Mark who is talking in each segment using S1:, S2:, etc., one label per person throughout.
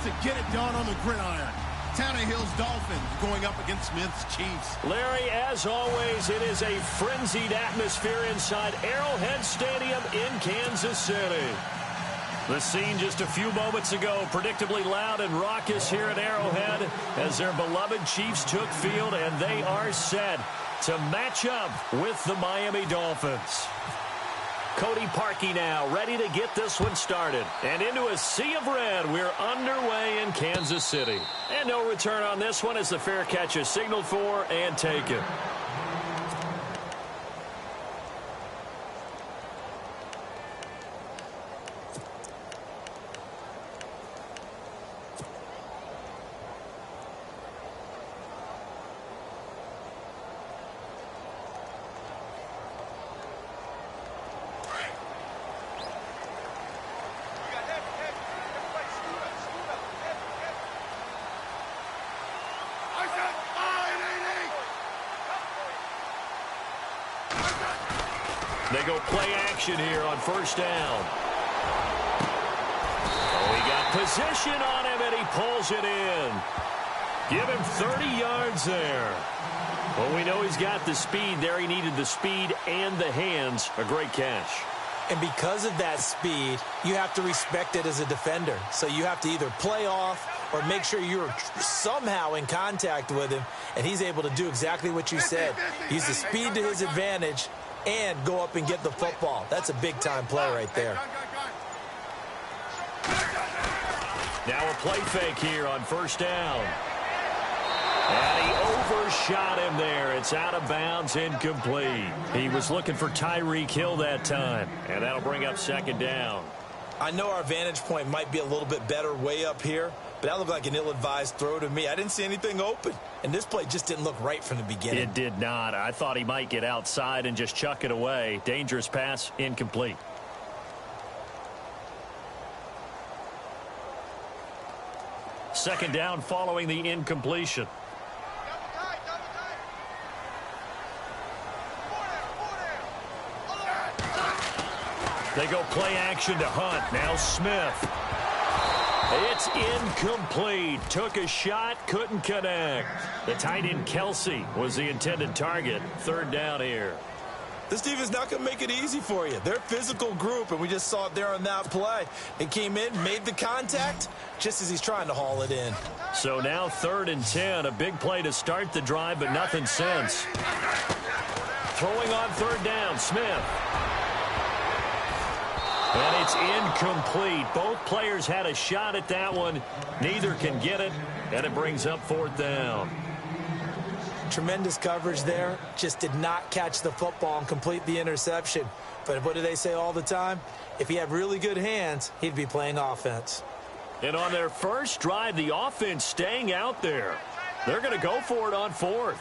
S1: to get it done on the gridiron. Tannehill's Dolphins going up against Smith's Chiefs.
S2: Larry, as always, it is a frenzied atmosphere inside Arrowhead Stadium in Kansas City. The scene just a few moments ago, predictably loud and raucous here at Arrowhead as their beloved Chiefs took field, and they are set to match up with the Miami Dolphins. Cody Parkey now ready to get this one started. And into a sea of red, we're underway in Kansas City. And no return on this one as the fair catch is signaled for and taken. They go play action here on first down. Oh, he got position on him, and he pulls it in. Give him 30 yards there. Well, we know he's got the speed there. He needed the speed and the hands. A great catch.
S3: And because of that speed, you have to respect it as a defender. So you have to either play off or make sure you're somehow in contact with him, and he's able to do exactly what you said. Use the speed to his advantage and go up and get the football. That's a big-time play right there.
S2: Now a play fake here on first down. And he overshot him there. It's out of bounds, incomplete. He was looking for Tyreek Hill that time, and that'll bring up second down.
S3: I know our vantage point might be a little bit better way up here, but that looked like an ill-advised throw to me. I didn't see anything open, and this play just didn't look right from the beginning.
S2: It did not. I thought he might get outside and just chuck it away. Dangerous pass, incomplete. Second down following the incompletion. They go play action to Hunt. Now Smith. It's incomplete. Took a shot, couldn't connect. The tight end Kelsey was the intended target. Third down here.
S3: This defense not going to make it easy for you. They're a physical group, and we just saw it there on that play. It came in, made the contact, just as he's trying to haul it in.
S2: So now 3rd and 10. A big play to start the drive, but nothing since. Throwing on third down, Smith. And it's incomplete. Both players had a shot at that one. Neither can get it, and it brings up 4th down.
S3: Tremendous coverage there. Just did not catch the football and complete the interception. But what do they say all the time? If he had really good hands, he'd be playing offense.
S2: And on their first drive, the offense staying out there. They're going to go for it on 4th.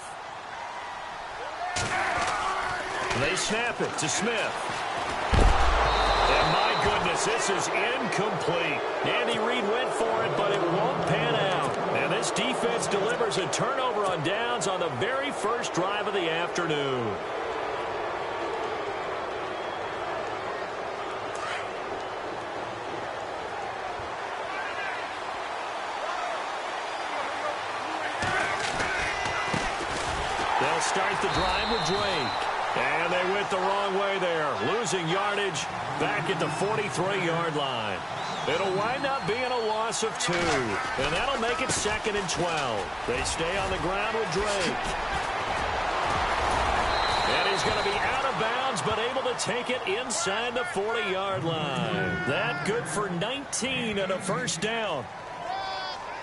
S2: They snap it to Smith. And my goodness, this is incomplete. Andy Reid went for it, but it won't pan out. And this defense delivers a turnover on downs on the very first drive of the afternoon. They'll start the drive with Drake. And they went the wrong way there, losing yardage back at the 43-yard line. It'll wind up being a loss of 2, and that'll make it 2nd and 12. They stay on the ground with Drake. And he's going to be out of bounds, but able to take it inside the 40-yard line. That good for 19 and a first down.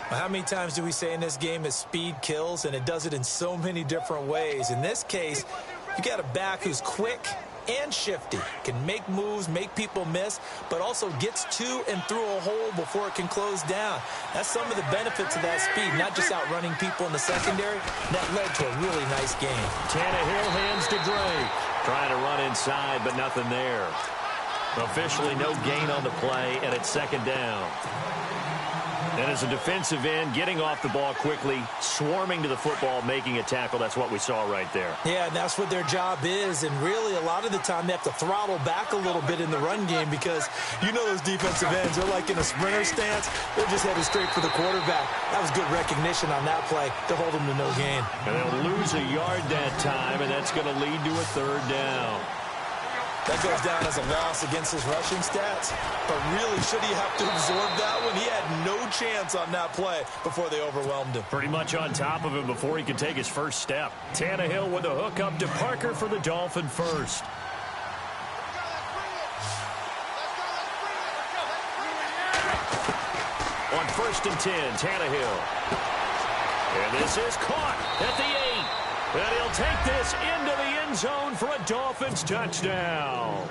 S3: How many times do we say in this game that speed kills, and it does it in so many different ways? In this case, you got a back who's quick and shifty, can make moves, make people miss, but also gets to and through a hole before it can close down. That's some of the benefits of that speed, not just outrunning people in the secondary. That led to a really nice game.
S2: Tannehill hands to Drake. Trying to run inside, but nothing there. Officially no gain on the play, and it's second down. And as a defensive end, getting off the ball quickly, swarming to the football, making a tackle, that's what we saw right there.
S3: Yeah, and that's what their job is. And really, a lot of the time, they have to throttle back a little bit in the run game because you know those defensive ends, they're like in a sprinter stance. They're just headed straight for the quarterback. That was good recognition on that play to hold them to no gain.
S2: And they'll lose a yard that time, and that's going to lead to a third down.
S3: That goes down as a loss against his rushing stats. But really, should he have to absorb that one? He had no chance on that play before they overwhelmed him.
S2: Pretty much on top of him before he could take his first step. Tannehill with a hook up to Parker for the Dolphin first. On 1st and 10, Tannehill. And this is caught at the 8. And he'll take this into the end zone for a Dolphins touchdown.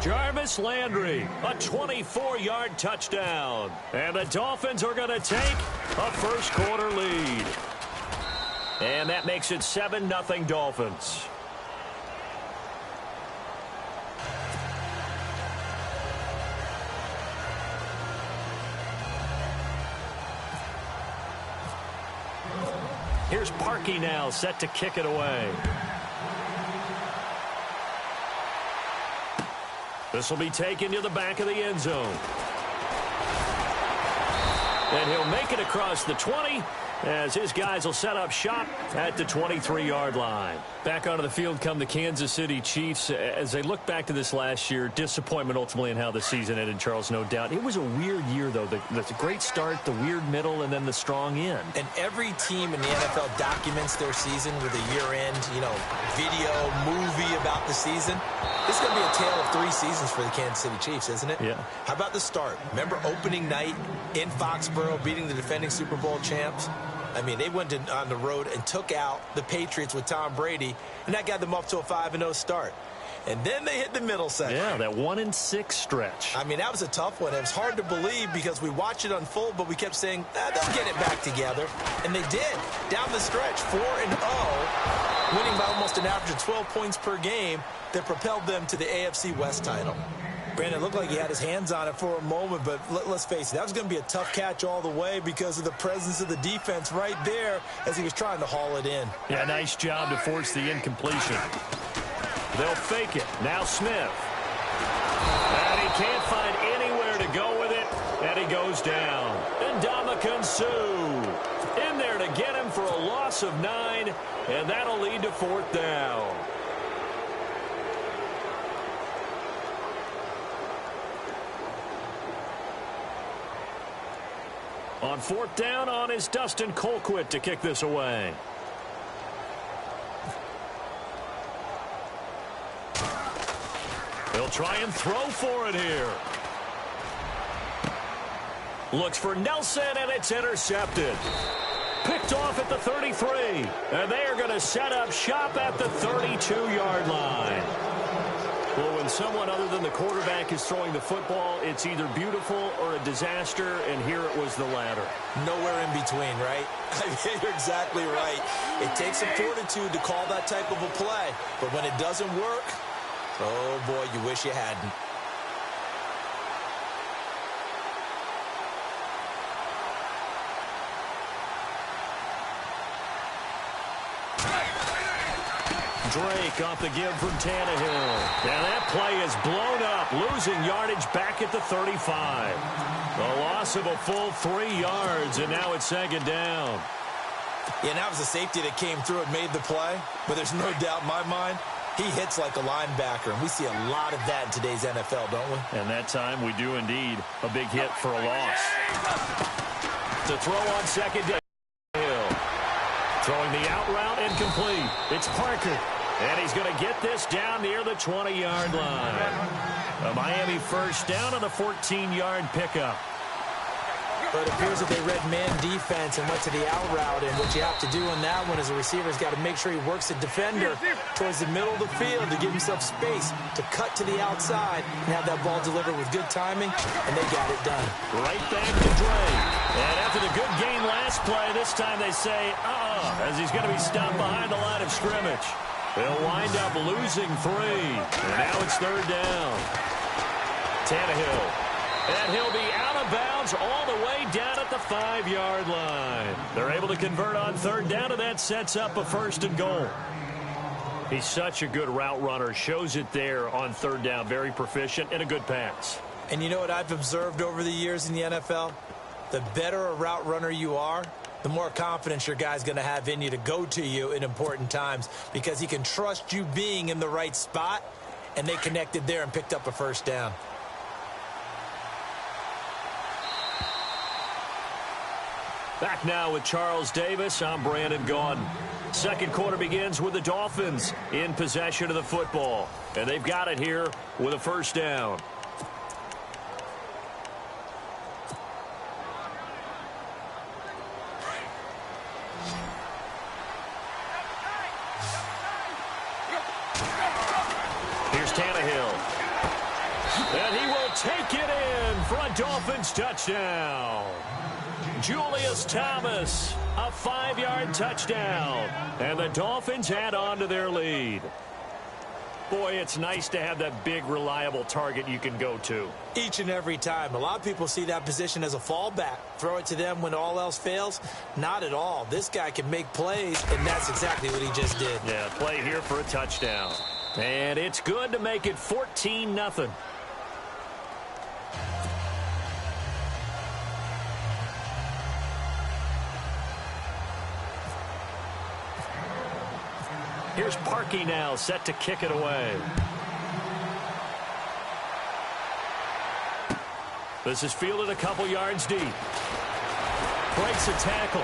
S2: Jarvis Landry, a 24-yard touchdown. And the Dolphins are going to take a first-quarter lead. And that makes it 7-0 Dolphins. Here's Parkey now, set to kick it away. This will be taken to the back of the end zone. And he'll make it across the 20 as his guys will set up shop at the 23-yard line. Back onto the field come the Kansas City Chiefs. As they look back to this last year, disappointment ultimately in how the season ended, Charles, no doubt. It was a weird year, though. The great start, the weird middle, and then the strong end.
S3: And every team in the NFL documents their season with a year-end, video, movie about the season. This is going to be a tale of 3 seasons for the Kansas City Chiefs, isn't it?
S2: Yeah.
S3: How about the start? Remember opening night in Foxborough, beating the defending Super Bowl champs? I mean, they went on the road and took out the Patriots with Tom Brady, and that got them up to a 5-0 start. And then they hit the middle section.
S2: Yeah, that 1-6 stretch.
S3: I mean, that was a tough one. It was hard to believe because we watched it unfold, but we kept saying, they'll get it back together. And they did. Down the stretch, 4-0, winning by almost an average of 12 points per game that propelled them to the AFC West title. Brandon, it looked like he had his hands on it for a moment, but let's face it, that was going to be a tough catch all the way because of the presence of the defense right there as he was trying to haul it in.
S2: Yeah, nice job to force the incompletion. They'll fake it. Now Smith. And he can't find anywhere to go with it, and he goes down. And Ndamukong Suh in there to get him for a loss of 9, and that'll lead to 4th down. On 4th down, on is Dustin Colquitt to kick this away. He'll try and throw for it here. Looks for Nelson, and it's intercepted. Picked off at the 33. And they are going to set up shop at the 32-yard line. Well, when someone other than the quarterback is throwing the football, it's either beautiful or a disaster, and here it was the latter.
S3: Nowhere in between, right? I mean, you're exactly right. It takes some fortitude to call that type of a play, but when it doesn't work, oh boy, you wish you hadn't.
S2: Drake off the give from Tannehill. Now that play is blown up, losing yardage back at the 35. A loss of a full 3 yards, and now it's 2nd down.
S3: Yeah, that was a safety that came through and made the play, but there's no doubt in my mind, he hits like a linebacker, and we see a lot of that in today's NFL, don't we?
S2: And that time we do indeed. A big hit for a loss. To throw on 2nd down. Throwing the out route incomplete. It's Parker. And he's going to get this down near the 20-yard line. A Miami first down on a 14-yard pickup.
S3: But it appears that they read man defense and went to the out route. And what you have to do on that one as a receiver is got to make sure he works the defender towards the middle of the field to give himself space to cut to the outside and have that ball delivered with good timing. And they got it done.
S2: Right back to Drake. And after the good gain last play, this time they say, as he's going to be stopped behind the line of scrimmage. They'll wind up losing 3. And now it's 3rd down. Tannehill. And he'll be out of bounds all the way down at the 5-yard line. They're able to convert on third down, and that sets up a 1st and goal. He's such a good route runner. Shows it there on third down. Very proficient and a good pass.
S3: And you know what I've observed over the years in the NFL? The better a route runner you are, the more confidence your guy's going to have in you to go to you in important times because he can trust you being in the right spot, and they connected there and picked up a 1st down.
S2: Back now with Charles Davis. I'm Brandon Gaudin. Second quarter begins with the Dolphins in possession of the football. And they've got it here with a 1st down. Here's Tannehill. And he will take it in for a Dolphins touchdown. Julius Thomas, a 5-yard touchdown. And the Dolphins add on to their lead. Boy, it's nice to have that big, reliable target you can go to.
S3: Each and every time. A lot of people see that position as a fallback. Throw it to them when all else fails. Not at all. This guy can make plays, and that's exactly what he just did.
S2: Yeah, play here for a touchdown. And it's good to make it 14-0. Here's Parkey now, set to kick it away. This is fielded a couple yards deep. Breaks a tackle.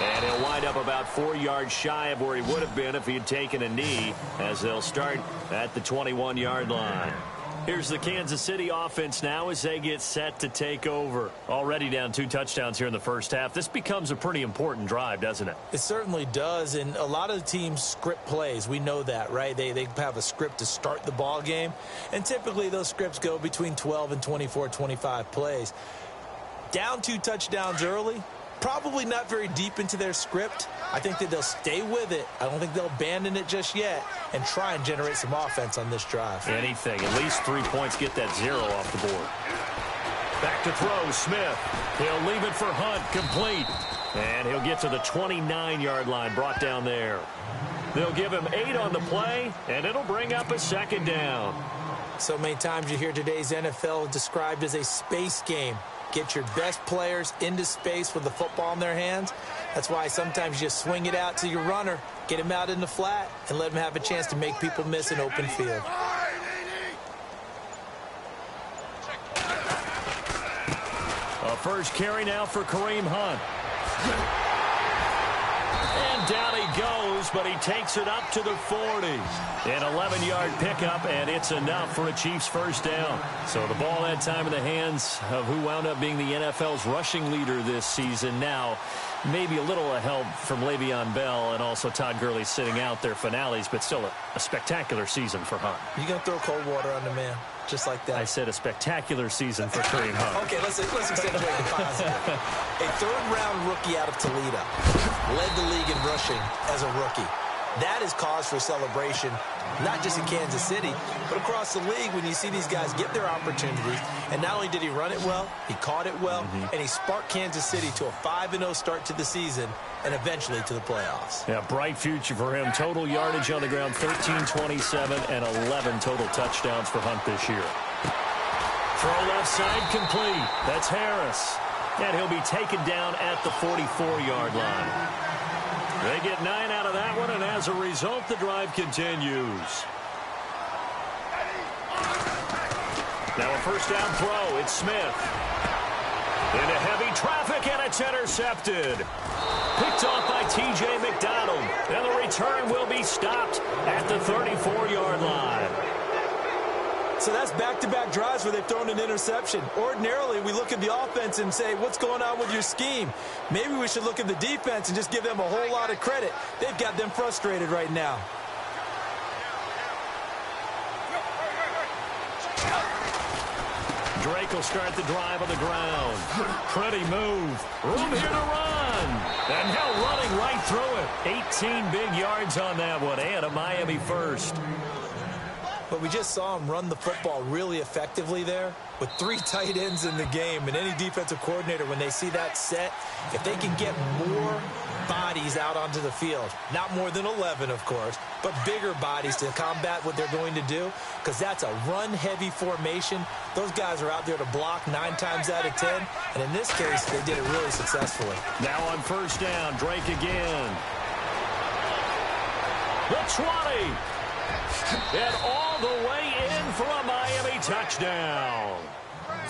S2: And he'll wind up about 4 yards shy of where he would have been if he had taken a knee, as they'll start at the 21-yard line. Here's the Kansas City offense now as they get set to take over. Already down 2 touchdowns here in the first half. This becomes a pretty important drive, doesn't it?
S3: It certainly does, and a lot of the teams script plays. We know that, right? They have a script to start the ball game, and typically those scripts go between 12 and 24, 25 plays. Down 2 touchdowns early, probably not very deep into their script. I think that they'll stay with it. I don't think they'll abandon it just yet and try and generate some offense on this drive.
S2: Anything. At least 3 points. Get that 0 off the board. Back to throw. Smith. He'll leave it for Hunt. Complete. And he'll get to the 29-yard line. Brought down there. They'll give him 8 on the play, and it'll bring up a 2nd down.
S3: So many times you hear today's NFL described as a space game. Get your best players into space with the football in their hands. That's why sometimes you just swing it out to your runner, get him out in the flat, and let him have a chance to make people miss an open field.
S2: A first carry now for Kareem Hunt. And down he goes, but he takes it up to the 40. An 11-yard pickup, and it's enough for a Chiefs 1st down. So the ball that time in the hands of who wound up being the NFL's rushing leader this season. Now, maybe a little help from Le'Veon Bell and also Todd Gurley sitting out their finales, but still a spectacular season for Hunt.
S3: You going to throw cold water on the man, just like that?
S2: I said a spectacular season for Kareem Hunt.
S3: Okay, let's accentuate the positive. A 3rd-round rookie out of Toledo led the league in rushing as a rookie. That is cause for celebration, not just in Kansas City, but across the league when you see these guys get their opportunities. And not only did he run it well, he caught it well, and he sparked Kansas City to a 5-0 start to the season and eventually to the playoffs.
S2: Yeah, bright future for him. Total yardage on the ground, 1327, and 11 total touchdowns for Hunt this year. Throw left side complete. That's Harris. And he'll be taken down at the 44-yard line. They get 9 out of that one, and as a result, the drive continues. Now a 1st down throw. It's Smith. Into heavy traffic, and it's intercepted. Picked off by T.J. McDonald. And the return will be stopped at the 34-yard line.
S3: So that's back-to-back drives where they've thrown an interception. Ordinarily, we look at the offense and say, what's going on with your scheme? Maybe we should look at the defense and just give them a whole lot of credit. They've got them frustrated right now.
S2: Drake will start the drive on the ground. Pretty move. Room here to run. And now running right through it. 18 big yards on that one, and a Miami 1st.
S3: But we just saw him run the football really effectively there with 3 tight ends in the game. And any defensive coordinator, when they see that set, if they can get more bodies out onto the field, not more than 11, of course, but bigger bodies to combat what they're going to do, because that's a run-heavy formation. Those guys are out there to block 9 times out of 10, and in this case, they did it really successfully.
S2: Now on first down, Drake again. The 20. And all the way in for a Miami touchdown.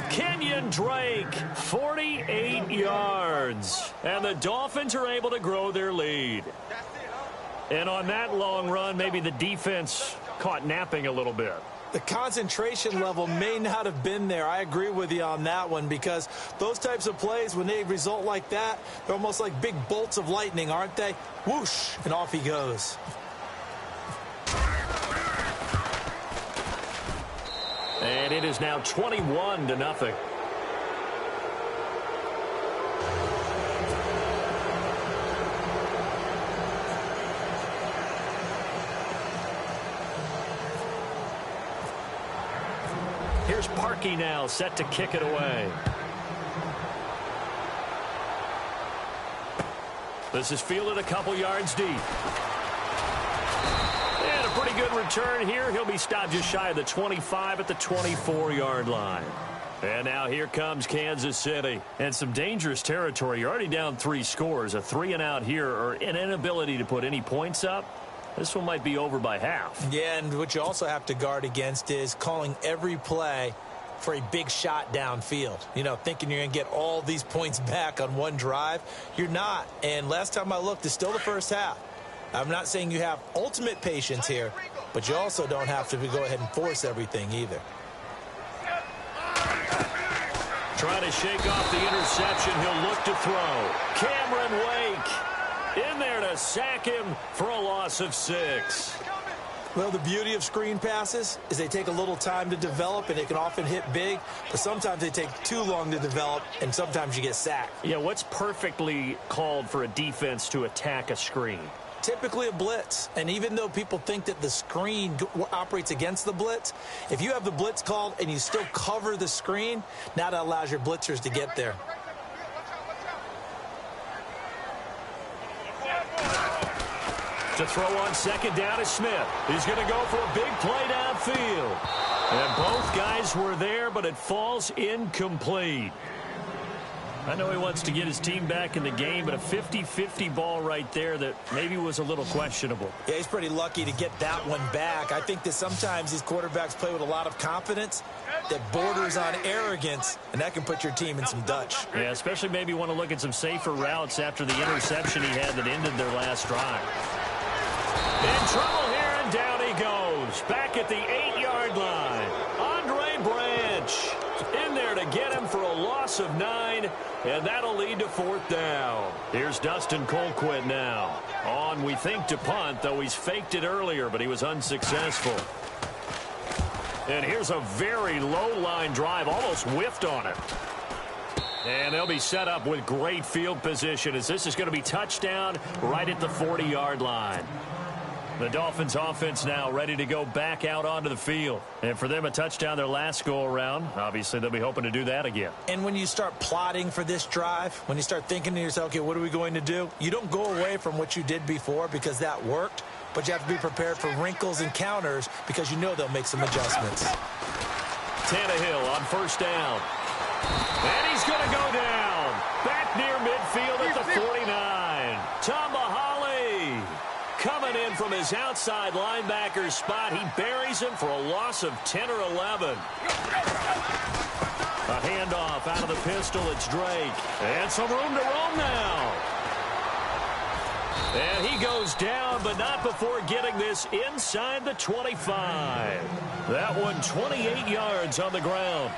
S2: Kenyon Drake, 48 yards. And the Dolphins are able to grow their lead. And on that long run, maybe the defense caught napping a little bit.
S3: The concentration level may not have been there. I agree with you on that one, because those types of plays, when they result like that, they're almost like big bolts of lightning, aren't they? Whoosh, and off he goes.
S2: And it is now 21-0. Here's Parkey now, set to kick it away. This is fielded a couple yards deep. And a pretty good return here. He'll be stopped just shy of the 25 at the 24-yard line. And now here comes Kansas City. And some dangerous territory. You're already down 3 scores. A 3-and-out here, or an inability to put any points up. This one might be over by half.
S3: Yeah, and what you also have to guard against is calling every play for a big shot downfield. You know, thinking you're going to get all these points back on one drive. You're not. And last time I looked, it's still the first half. I'm not saying you have ultimate patience here, but you also don't have to go ahead and force everything either.
S2: Trying to shake off the interception. He'll look to throw. Cameron Wake in there to sack him for a loss of 6.
S3: Well, the beauty of screen passes is they take a little time to develop, and they can often hit big, but sometimes they take too long to develop, and sometimes you get sacked.
S2: Yeah, what's perfectly called for a defense to attack a screen?
S3: Typically a blitz, and even though people think that the screen operates against the blitz, if you have the blitz called and you still cover the screen, now that allows your blitzers to get there.
S2: To throw on second down is Smith. He's going to go for a big play downfield. And both guys were there, but it falls incomplete. I know he wants to get his team back in the game, but a 50-50 ball right there that maybe was a little questionable.
S3: Yeah, he's pretty lucky to get that one back. I think that sometimes these quarterbacks play with a lot of confidence that borders on arrogance, and that can put your team in some Dutch.
S2: Yeah, especially maybe want to look at some safer routes after the interception he had that ended their last drive. In trouble here, and down he goes. Back at the 8-yard line. Andre Branch in there to get him for a loss of 9, and that'll lead to 4th down. Here's Dustin Colquitt now. On, we think, to punt, though he's faked it earlier, but he was unsuccessful. And here's a very low-line drive, almost whiffed on it. And they'll be set up with great field position, as this is going to be touchdown right at the 40-yard line. The Dolphins offense now ready to go back out onto the field. And for them, a touchdown their last go-around. Obviously, they'll be hoping to do that again.
S3: And when you start plotting for this drive, when you start thinking to yourself, okay, what are we going to do? You don't go away from what you did before because that worked, but you have to be prepared for wrinkles and counters because you know they'll make some adjustments.
S2: Tannehill on first down. And he's going to go down. Back near midfield at the 49. Tomahali coming in from his outside linebacker spot. He buries him for a loss of 10 or 11. A handoff out of the pistol. It's Drake. And some room to roam now. And he goes down, but not before getting this inside the 25. That one 28 yards on the ground.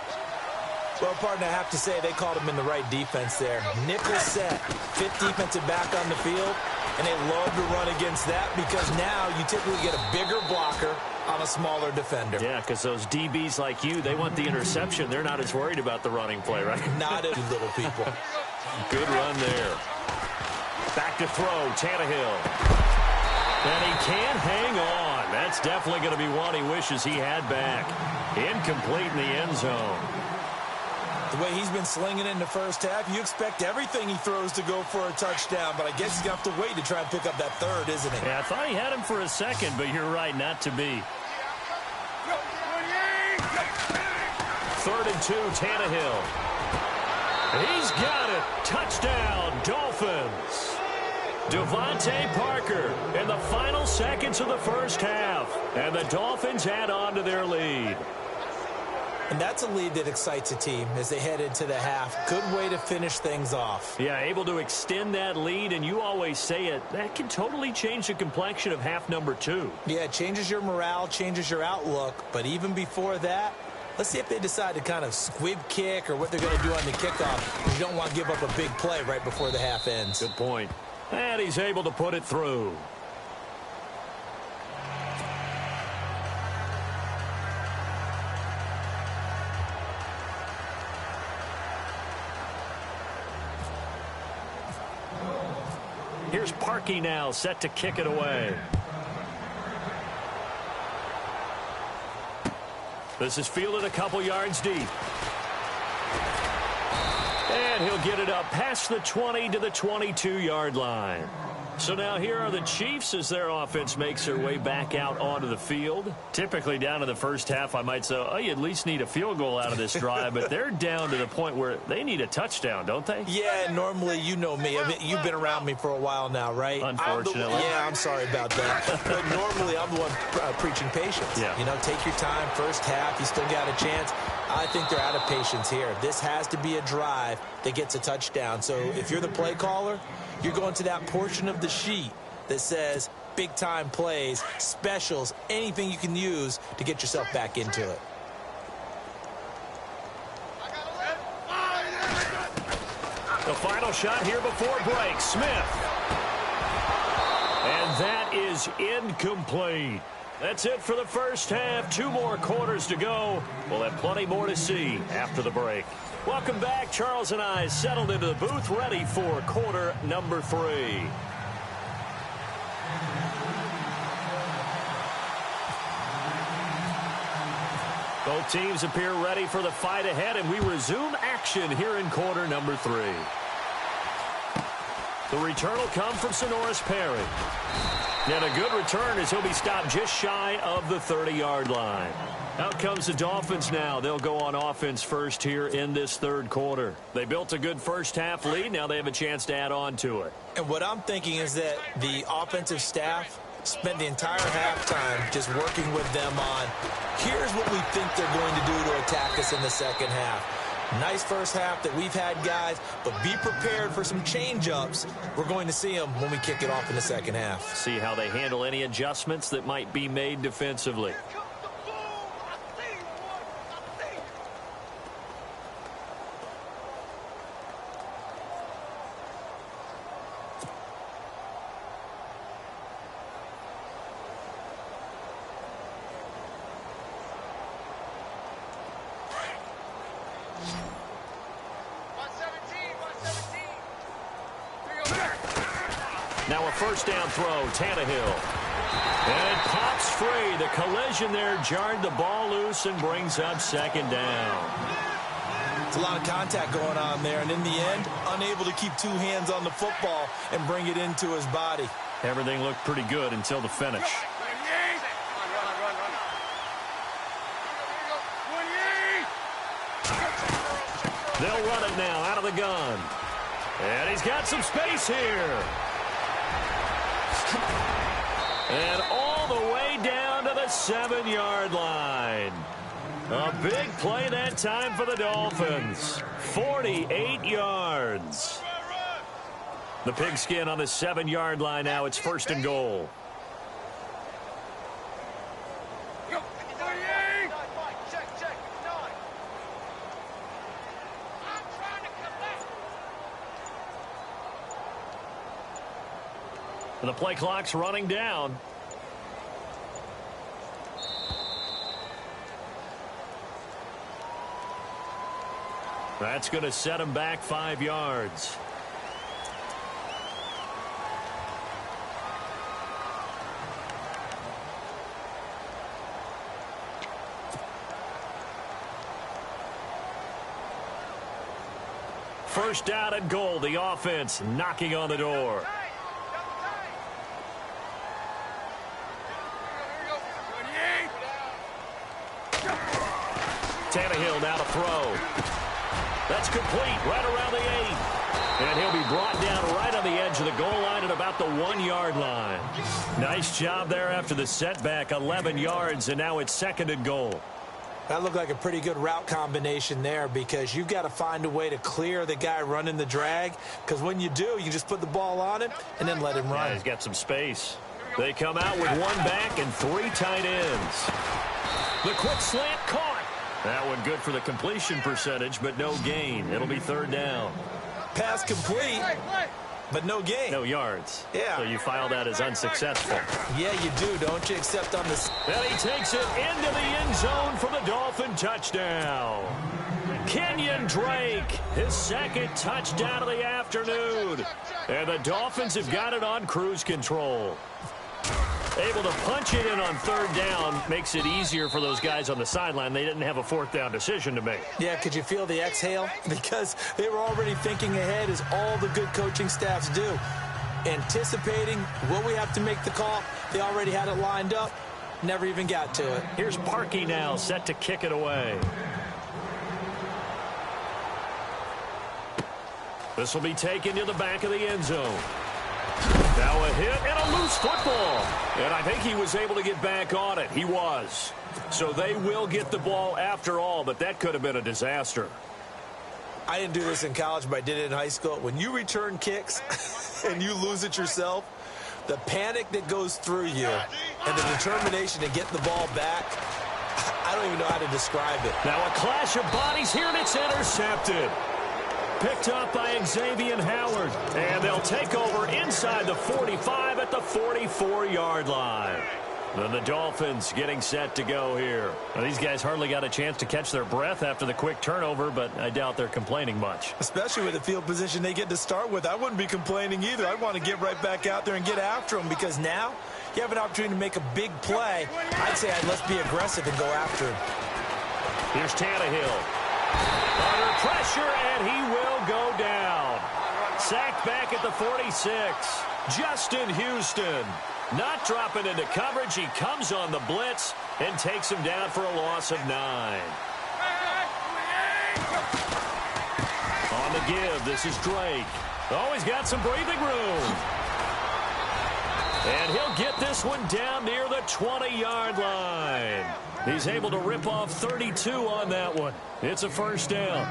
S3: Well, partner, I have to say they called him in the right defense there. Nickel set, 5th defensive back on the field, and they love to run against that because now you typically get a bigger blocker on a smaller defender.
S2: Yeah, because those DBs like you, they want the interception. They're not as worried about the running play, right?
S3: Not as little people.
S2: Good run there. Back to throw, Tannehill. And he can't hang on. That's definitely going to be one he wishes he had back. Incomplete in the end zone.
S3: The way he's been slinging it in the first half, you expect everything he throws to go for a touchdown, but I guess he's going to have to wait to try and pick up that third, isn't he?
S2: Yeah, I thought he had him for a second, but you're right, not to be. 3rd and 2, Tannehill. He's got it. Touchdown, Dolphins. Devontae Parker in the final seconds of the first half. And the Dolphins add on to their lead.
S3: And that's a lead that excites a team as they head into the half. Good way to finish things off.
S2: Yeah, able to extend that lead, and you always say it, that can totally change the complexion of half number 2.
S3: Yeah, it changes your morale, changes your outlook. But even before that, let's see if they decide to kind of squib kick or what they're going to do on the kickoff. You don't want to give up a big play right before the half ends.
S2: Good point. And he's able to put it through. Here's Parkey now, set to kick it away. This is fielded a couple yards deep. And he'll get it up past the 20 to the 22-yard line. So now here are the Chiefs as their offense makes their way back out onto the field. Typically down to the first half, I might say, oh, you at least need a field goal out of this drive. But they're down to the point where they need a touchdown, don't they?
S3: Yeah, normally, you know me. I mean, you've been around me for a while now, right?
S2: Unfortunately.
S3: I'm sorry about that. But normally, I'm the one preaching patience.
S2: Yeah.
S3: You know, take your time. First half, you still got a chance. I think they're out of patience here. This has to be a drive that gets a touchdown. So if you're the play caller, you're going to that portion of the sheet that says big-time plays, specials, anything you can use to get yourself back into it.
S2: The final shot here before break. Smith. And that is incomplete. That's it for the first half. 2 more quarters to go. We'll have plenty more to see after the break. Welcome back. Charles and I settled into the booth, ready for quarter number 3. Both teams appear ready for the fight ahead, and we resume action here in quarter number 3. The return will come from Sonoris Perry. And a good return as he'll be stopped just shy of the 30-yard line. Out comes the Dolphins now. They'll go on offense first here in this third quarter. They built a good first-half lead. Now they have a chance to add on to it.
S3: And what I'm thinking is that the offensive staff spent the entire halftime just working with them on, here's what we think they're going to do to attack us in the second half. Nice first half that we've had, guys, but be prepared for some change-ups. We're going to see them when we kick it off in the second half.
S2: See how they handle any adjustments that might be made defensively. Now a first down throw, Tannehill. And it pops free. The collision there jarred the ball loose and brings up second down.
S3: It's a lot of contact going on there, and in the end, unable to keep 2 hands on the football and bring it into his body.
S2: Everything looked pretty good until the finish. They'll run it now out of the gun. And he's got some space here. And all the way down to the 7-yard line. A big play that time for the Dolphins. 48 yards. The pigskin on the 7-yard line now. It's first and goal. The play clock's running down. That's going to set him back 5 yards. first down and goal. The offense knocking on the door. Tannehill now to throw. That's complete right around the 8. And he'll be brought down right on the edge of the goal line at about the 1-yard line. Nice job there after the setback. 11 yards, and now it's 2nd and goal.
S3: That looked like a pretty good route combination there, because you've got to find a way to clear the guy running the drag, because when you do, you just put the ball on him and then let him run.
S2: Yeah, he's got some space. They come out with 1 back and 3 tight ends. The quick slant caught. That one good for the completion percentage, but no gain. It'll be 3rd down.
S3: Pass complete, but no gain.
S2: No yards.
S3: Yeah.
S2: So you file that as unsuccessful.
S3: Yeah, you do, don't you? Except on this.
S2: And he takes it into the end zone for the Dolphin touchdown. Kenyon Drake, his 2nd touchdown of the afternoon. And the Dolphins have got it on cruise control. Able to punch it in on 3rd down makes it easier for those guys on the sideline. They didn't have a 4th down decision to make.
S3: Yeah, could you feel the exhale? Because they were already thinking ahead, as all the good coaching staffs do. Anticipating, will we have to make the call? They already had it lined up. Never even got to it.
S2: Here's Parkey now, set to kick it away. This will be taken to the back of the end zone. Now a hit and a loose football. And I think he was able to get back on it. He was. So they will get the ball after all, but that could have been a disaster.
S3: I didn't do this in college, but I did it in high school. When you return kicks and you lose it yourself, the panic that goes through you and the determination to get the ball back, I don't even know how to describe it.
S2: Now a clash of bodies here, and it's intercepted. Picked up by Xavier Howard. And they'll take over inside the 45 at the 44-yard line. And the Dolphins getting set to go here. Well, these guys hardly got a chance to catch their breath after the quick turnover, but I doubt they're complaining much.
S3: Especially with the field position they get to start with. I wouldn't be complaining either. I'd want to get right back out there and get after them, because now you have an opportunity to make a big play. I'd say let's be aggressive and go after him.
S2: Here's Tannehill. Under pressure, and he will go down. Sacked back at the 46. Justin Houston not dropping into coverage. He comes on the blitz and takes him down for a loss of 9. On the give, this is Drake. Oh, he's got some breathing room. And he'll get this one down near the 20-yard line. He's able to rip off 32 on that one. It's a 1st down.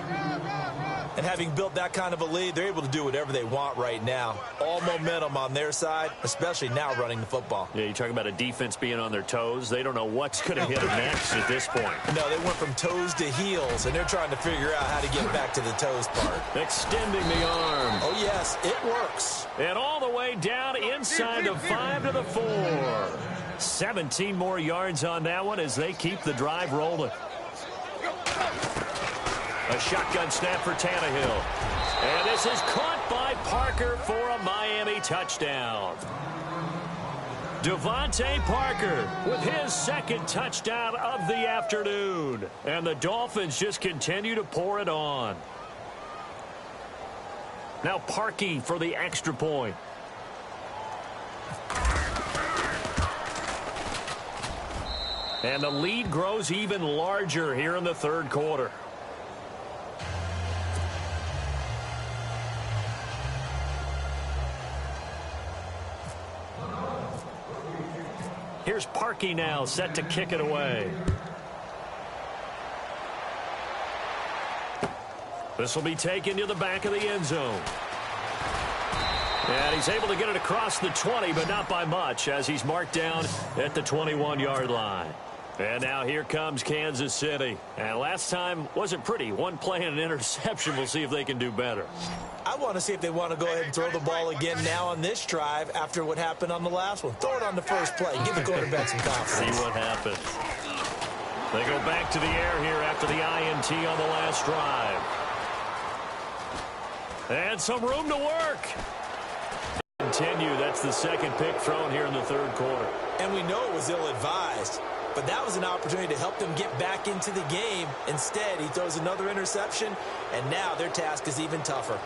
S3: And having built that kind of a lead, they're able to do whatever they want right now. All momentum on their side, especially now running the football.
S2: Yeah, you talk about a defense being on their toes. They don't know what's going to hit them next at this point.
S3: No, they went from toes to heels, and they're trying to figure out how to get back to the toes part.
S2: Extending the arm.
S3: Oh, yes, it works.
S2: And all the way down inside the 5 to the 4. 17 more yards on that one as they keep the drive rolling. A shotgun snap for Tannehill. And this is caught by Parker for a Miami touchdown. Devontae Parker with his 2nd touchdown of the afternoon. And the Dolphins just continue to pour it on. Now Parkey for the extra point. And the lead grows even larger here in the 3rd quarter. Here's Parkey now, set to kick it away. This will be taken to the back of the end zone. And he's able to get it across the 20, but not by much, as he's marked down at the 21-yard line. And now here comes Kansas City. And last time wasn't pretty. One play and an interception. We'll see if they can do better.
S3: I want to see if they want to go ahead and throw the ball again now on this drive after what happened on the last one. Throw it on the first play. Give the quarterback some confidence.
S2: See what happens. They go back to the air here after the INT on the last drive. And some room to work. Continue. That's the 2nd pick thrown here in the 3rd quarter.
S3: And we know it was ill-advised. but that was an opportunity to help them get back into the game. Instead, he throws another interception, and now their task is even tougher.